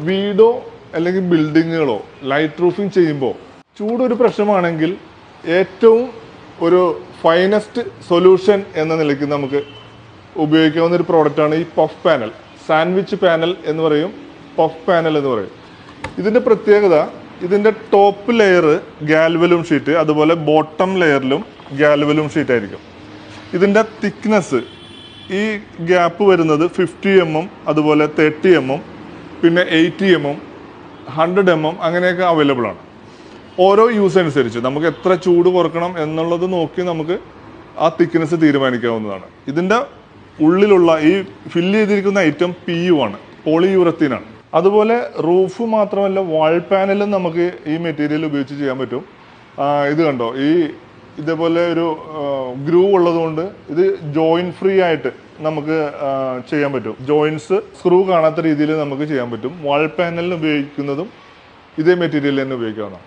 വീടോ അല്ലെങ്കിൽ ബിൽഡിങ്ങുകളോ light roofing ചെയ്യുമ്പോൾ ചൂടൊരു പ്രശ്നമാണെങ്കിൽ ഏറ്റവും ഒരു ഫൈനസ്റ്റ് സൊല്യൂഷൻ എന്ന നിലയ്ക്ക് നമുക്ക് ഉപയോഗിക്കാവുന്ന ഒരു പ്രോഡക്റ്റാണ് ഈ പഫ് പാനൽ. സാൻഡ്വിച്ച് പാനൽ എന്ന് പറയും, പഫ് പാനൽ എന്ന് പറയും. ഇതിൻ്റെ പ്രത്യേകത, ഇതിൻ്റെ ടോപ്പ് ലെയർ ഗാൽവലൂം ഷീറ്റ്, അതുപോലെ ബോട്ടം ലെയറിലും ഗാൽവലൂം ഷീറ്റ് ആയിരിക്കും. ഇതിൻ്റെ തിക്നെസ്, ഈ ഗ്യാപ്പ് വരുന്നത് 50 mm, അതുപോലെ 30 mm, പിന്നെ 80 mm, 100 mm അങ്ങനെയൊക്കെ അവൈലബിൾ ആണ്. ഓരോ യൂസ് അനുസരിച്ച് നമുക്ക് എത്ര ചൂട് കുറക്കണം എന്നുള്ളത് നോക്കി നമുക്ക് ആ തിക്നെസ് തീരുമാനിക്കാവുന്നതാണ്. ഇതിൻ്റെ ഉള്ളിലുള്ള ഈ ഫില്ല് ചെയ്തിരിക്കുന്ന ഐറ്റം PU ആണ്, പോളിയൂറത്തീനാണ്. അതുപോലെ റൂഫ് മാത്രമല്ല, വാൾ പാനലും നമുക്ക് ഈ മെറ്റീരിയൽ ഉപയോഗിച്ച് ചെയ്യാൻ പറ്റും. ഇത് കണ്ടോ, ഇതേപോലെ ഒരു ഗ്രൂവ് ഉള്ളതുകൊണ്ട് ഇത് ജോയിൻറ്റ് ഫ്രീ ആയിട്ട് നമുക്ക് ചെയ്യാൻ പറ്റും. ജോയിൻറ്റ്സ് സ്ക്രൂ കാണാത്ത രീതിയിൽ നമുക്ക് ചെയ്യാൻ പറ്റും. വാൾ പാനലിന് ഉപയോഗിക്കുന്നതും ഇതേ മെറ്റീരിയൽ തന്നെ ഉപയോഗിക്കാവുന്നതാണ്.